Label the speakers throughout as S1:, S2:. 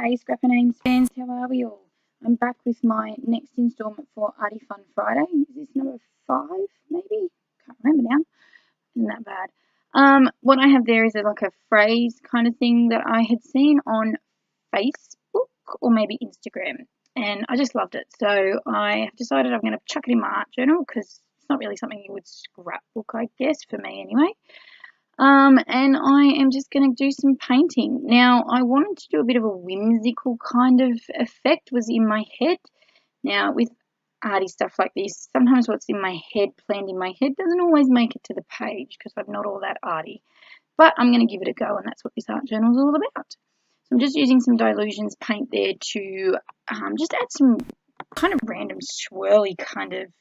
S1: Hey Scrapper Names fans, how are we all? I'm back with my next instalment for Arty Fun Friday. Is this number 5, maybe? Can't remember now. Isn't that bad? What I have there is like a phrase kind of thing that I had seen on Facebook or maybe Instagram, and I just loved it. So I have decided I'm going to chuck it in my art journal because it's not really something you would scrapbook, I guess, for me anyway. And I am just going to do some painting. Now, I wanted to do a bit of a whimsical kind of effect was in my head. Now, with arty stuff like this, sometimes what's in my head, planned in my head, doesn't always make it to the page because I'm not all that arty. But I'm going to give it a go, and that's what this art journal is all about. So I'm just using some Dilutions paint there to just add some kind of random swirly kind of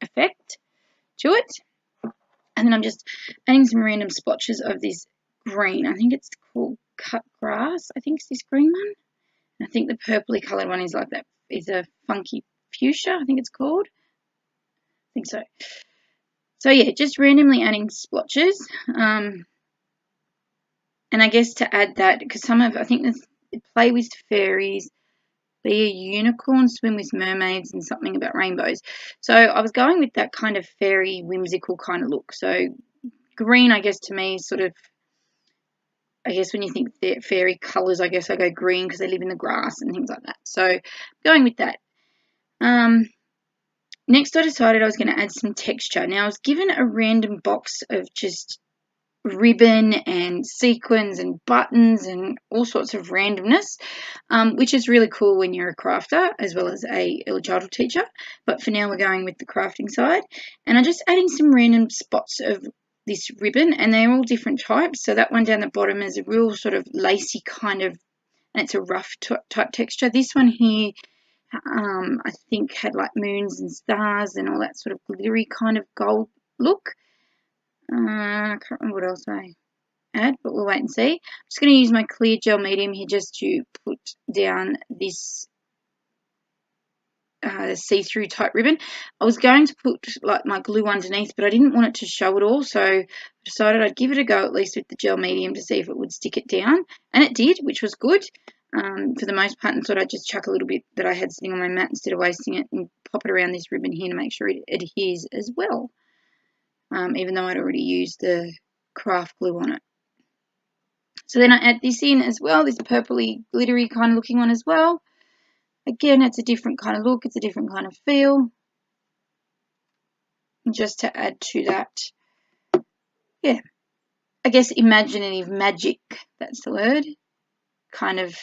S1: effect to it. And then I'm just adding some random splotches of this green. I think it's called cut grass. I think it's this green one. And I think the purpley coloured one is like that. Is a funky fuchsia, I think it's called. I think so. So yeah, just randomly adding splotches. And I guess to add that, because I think there's play with fairies, be a unicorn, swim with mermaids, and something about rainbows. So I was going with that kind of fairy, whimsical kind of look. So green, I guess, to me, sort of, I guess when you think fairy colours, I guess I go green because they live in the grass and things like that. So going with that. Next, I decided I was going to add some texture. Now, I was given a random box of just ribbon and sequins and buttons and all sorts of randomness, which is really cool when you're a crafter as well as a early childhood teacher. But for now, we're going with the crafting side. And I'm just adding some random spots of this ribbon, and they're all different types. So that one down the bottom is a real sort of lacy kind of, and it's a rough type texture. This one here, I think had like moons and stars and all that sort of glittery kind of gold look. I can't remember what else I add, but we'll wait and see. I'm just going to use my clear gel medium here just to put down this see-through type ribbon. I was going to put like my glue underneath, but I didn't want it to show it all, so I decided I'd give it a go at least with the gel medium to see if it would stick it down, and it did, which was good for the most part, and thought I'd just chuck a little bit that I had sitting on my mat instead of wasting it and pop it around this ribbon here to make sure it adheres as well, even though I'd already used the craft glue on it. So then I add this in as well, this purpley glittery kind of looking one as well. Again, it's a different kind of look, it's a different kind of feel. And just to add to that, yeah, I guess imaginative magic, that's the word, kind of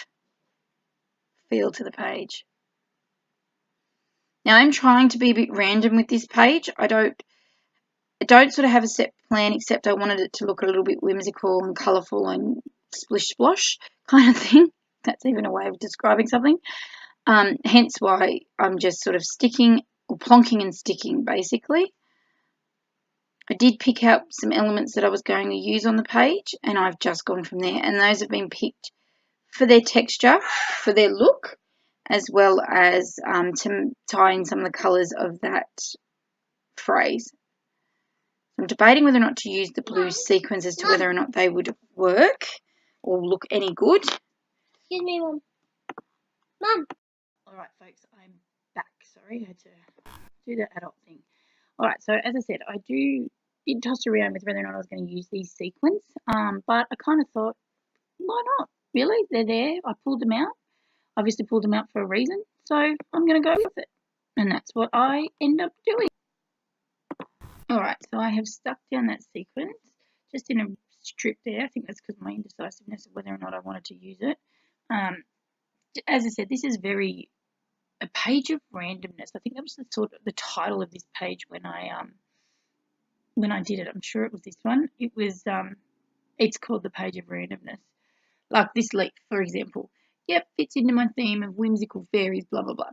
S1: feel to the page. Now I'm trying to be a bit random with this page. I don't sort of have a set plan, except I wanted it to look a little bit whimsical and colourful and splish splosh kind of thing. That's even a way of describing something. Hence why I'm just sort of sticking or plonking and sticking basically. I did pick out some elements that I was going to use on the page, and I've just gone from there, and those have been picked for their texture, for their look, as well as to tie in some of the colours of that phrase. I'm debating whether or not to use the blue sequins as to whether or not they would work or look any good.
S2: Excuse me, Mum.
S1: Alright folks, I'm back. Sorry, I had to do the adult thing. Alright, so as I said, I did toss around with whether or not I was going to use these sequins, but I kind of thought, why not? Really? They're there. I pulled them out. Obviously pulled them out for a reason, so I'm going to go with it. And that's what I end up doing. Alright, so I have stuck down that sequence just in a strip there. I think that's because of my indecisiveness of whether or not I wanted to use it. As I said, this is a page of randomness. I think that was the title of this page when I did it. I'm sure it was this one. It was it's called the page of randomness. Like this leaf, for example. Yep, fits into my theme of whimsical fairies, blah blah blah.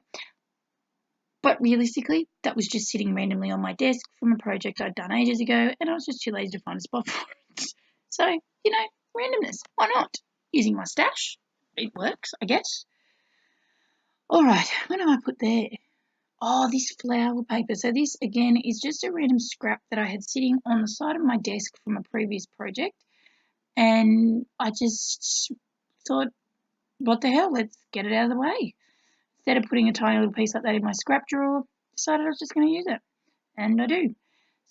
S1: But realistically, that was just sitting randomly on my desk from a project I'd done ages ago, and I was just too lazy to find a spot for it. So, you know, randomness. Why not? Using my stash. It works, I guess. Alright, what do I put there? Oh, this flower paper. So this, again, is just a random scrap that I had sitting on the side of my desk from a previous project. And I just thought,
S3: what the hell, let's get it out of the way. Instead of putting a tiny little piece like that in my scrap drawer, decided I was just going to use it, and I do.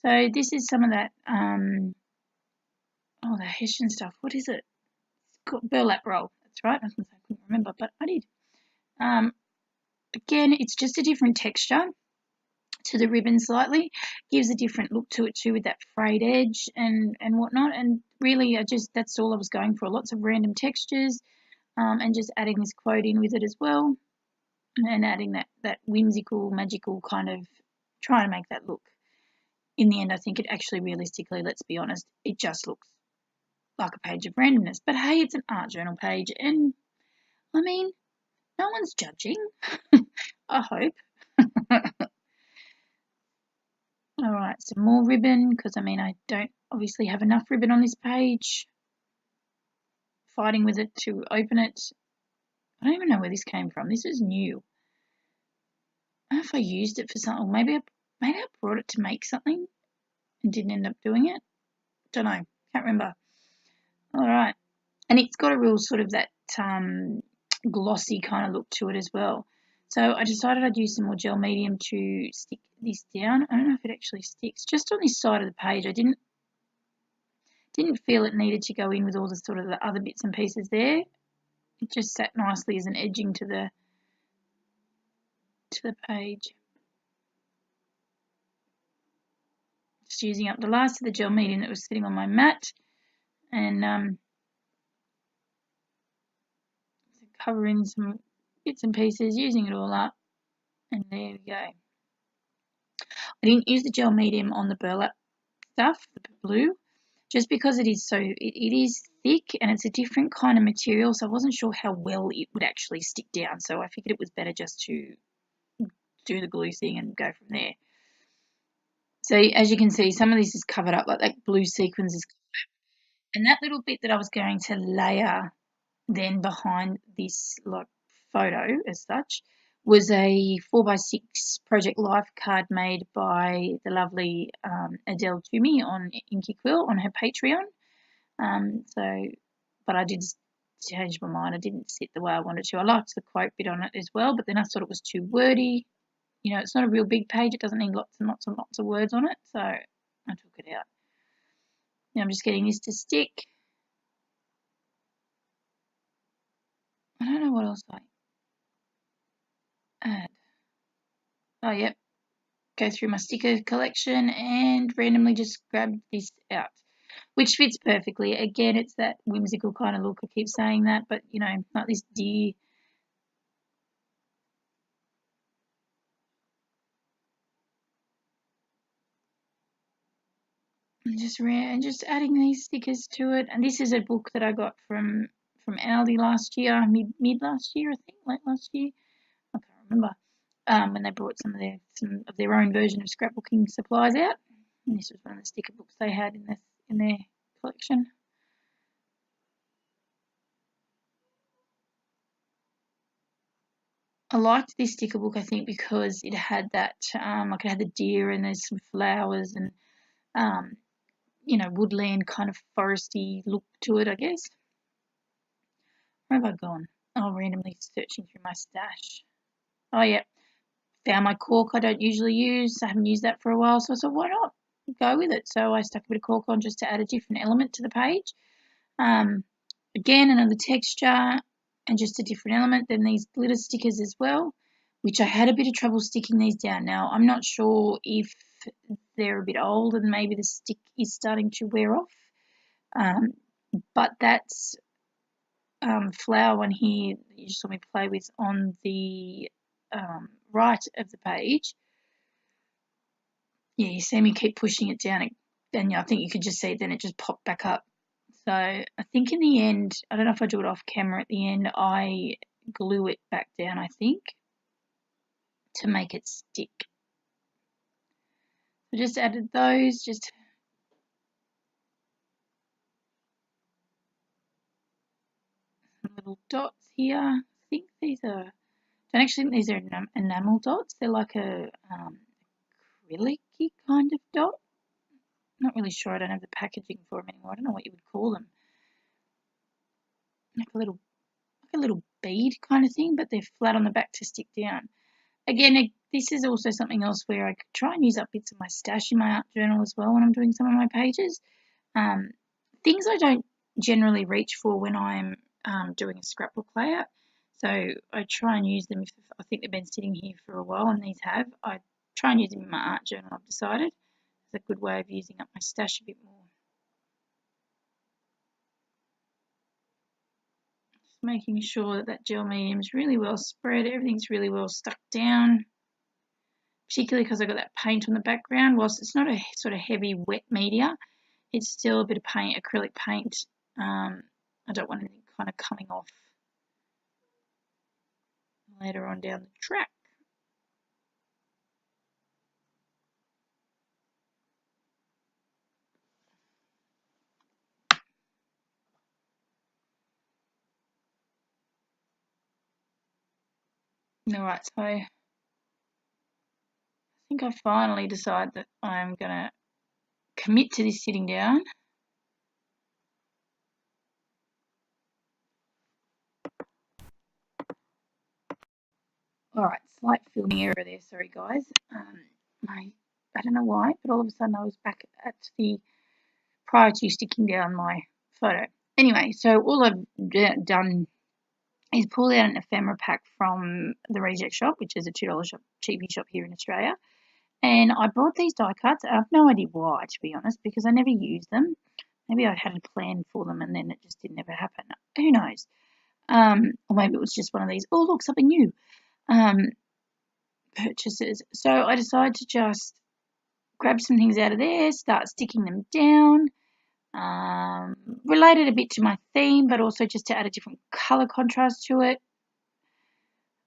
S3: So this is some of that, the Hessian stuff. What is it? It's called burlap roll. That's right. I couldn't remember, but I did. Again, it's just a different texture to the ribbon slightly. Gives a different look to it too, with that frayed edge and whatnot. And really, that's all I was going for. Lots of random textures, and just adding this quote in with it as well, and adding that whimsical, magical kind of, trying to make that look. In the end, I think it actually, realistically, let's be honest, it just looks like a page of randomness. But hey, it's an art journal page, and I mean, no one's judging. I hope. All right, some more ribbon, because I mean, I don't obviously have enough ribbon on this page. Fighting with it to open it. I don't even know where this came from. This is new. I don't know if I used it for something. Maybe I brought it to make something and didn't end up doing it. Don't know. Can't remember. All right. And it's got a real sort of that glossy kind of look to it as well. So I decided I'd use some more gel medium to stick this down. I don't know if it actually sticks. Just on this side of the page, I didn't feel it needed to go in with all the sort of the other bits and pieces there. It just sat nicely as an edging to the page. Just using up the last of the gel medium that was sitting on my mat, and covering some bits and pieces, using it all up, and there we go. I didn't use the gel medium on the burlap stuff, the blue, just because it is thick and it's a different kind of material, so I wasn't sure how well it would actually stick down, so I figured it was better just to do the glue thing and go from there. So as you can see, some of this is covered up, like that blue sequins is covered up, and that little bit that I was going to layer then behind this like photo as such was a 4x6 Project Life card made by the lovely Adele Toomey on Inky Quill on her Patreon. But I did change my mind. I didn't sit the way I wanted to. I liked the quote bit on it as well, but then I thought it was too wordy. You know, it's not a real big page. It doesn't need lots and lots and lots of words on it, so I took it out. Now I'm just getting this to stick. I don't know what else I add. Oh, yep. Go through my sticker collection and randomly just grab this out, which fits perfectly. Again, it's that whimsical kind of look. I keep saying that, but, you know, like this deer. And just adding these stickers to it. And this is a book that I got from Aldi last year, mid last year, I think, late last year. I can't remember. When they brought some of their own version of scrapbooking supplies out. And this was one of the sticker books they had in their collection. I liked this sticker book, I think, because it had that, like it had the deer and there's some flowers and, you know, woodland kind of foresty look to it, I guess. Where have I gone? Oh, randomly searching through my stash. Oh, yeah. Found my cork I don't usually use. I haven't used that for a while, so I thought, why not go with it? So I stuck a bit of cork on just to add a different element to the page. Again, another texture and just a different element. Then these glitter stickers as well, which I had a bit of trouble sticking these down. Now, I'm not sure if they're a bit old and maybe the stick is starting to wear off, but that's flower one here that you just saw me play with on the right of the page. Yeah, you see me keep pushing it down, and I think you could just see it, then it just popped back up. So I think in the end, I don't know if I do it off camera at the end, I glue it back down, I think, to make it stick. I just added those, just little dots here. I think these are, I don't actually think these are enamel dots. They're like a acrylic-y kind of dot. Not really sure. I don't have the packaging for them anymore. I don't know what you would call them. Like a little bead kind of thing, but they're flat on the back to stick down. Again, this is also something else where I could try and use up bits of my stash in my art journal as well when I'm doing some of my pages. Things I don't generally reach for when I'm doing a scrapbook layout. So I try and use them if I think they've been sitting here for a while, and these have. I try and use them in my art journal, I've decided. It's a good way of using up my stash a bit more. Just making sure that that gel medium is really well spread, everything's really well stuck down, particularly because I've got that paint on the background. Whilst it's not a sort of heavy wet media, it's still a bit of paint, acrylic paint. I don't want anything kind of coming off later on down the track. Alright, so I think I finally decided that I'm going to commit to this sitting down. Alright, slight filming error there, sorry guys. I don't know why, but all of a sudden I was back at the prior to sticking down my photo. Anyway, so all I've done is pull out an ephemera pack from the Reject Shop, which is a $2 shop, cheapie shop here in Australia. And I brought these die cuts. I have no idea why, to be honest, because I never use them. Maybe I had a plan for them and then it just didn't ever happen. Who knows? Or maybe it was just one of these, oh, look, something new purchases. So I decided to just grab some things out of there, start sticking them down. Related a bit to my theme, but also just to add a different colour contrast to it.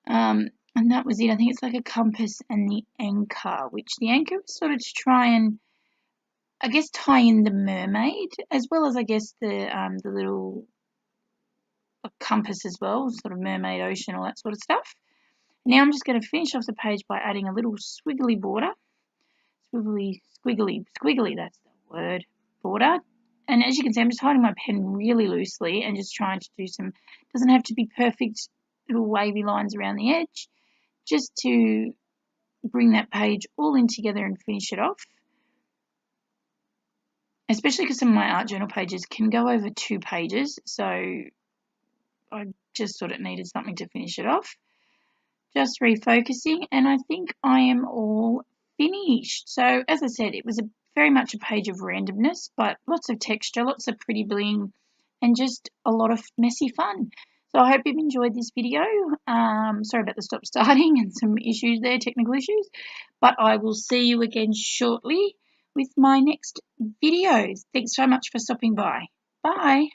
S3: And that was it. I think it's like a compass and the anchor, which the anchor was sort of to try and, I guess, tie in the mermaid, as well as, I guess, the little compass as well, sort of mermaid, ocean, all that sort of stuff. Now I'm just going to finish off the page by adding a little squiggly border. Squiggly, that's the word, border. And as you can see, I'm just holding my pen really loosely and just trying to do some, doesn't have to be perfect little wavy lines around the edge, just to bring that page all in together and finish it off. Especially because some of my art journal pages can go over 2 pages, so I just thought it needed something to finish it off. Just refocusing, and I think I am all finished. So as I said, it was very much a page of randomness, but lots of texture, lots of pretty bling, and just a lot of messy fun. So I hope you've enjoyed this video. Sorry about the stop starting and some issues there, technical issues, but I will see you again shortly with my next videos. Thanks so much for stopping by. Bye.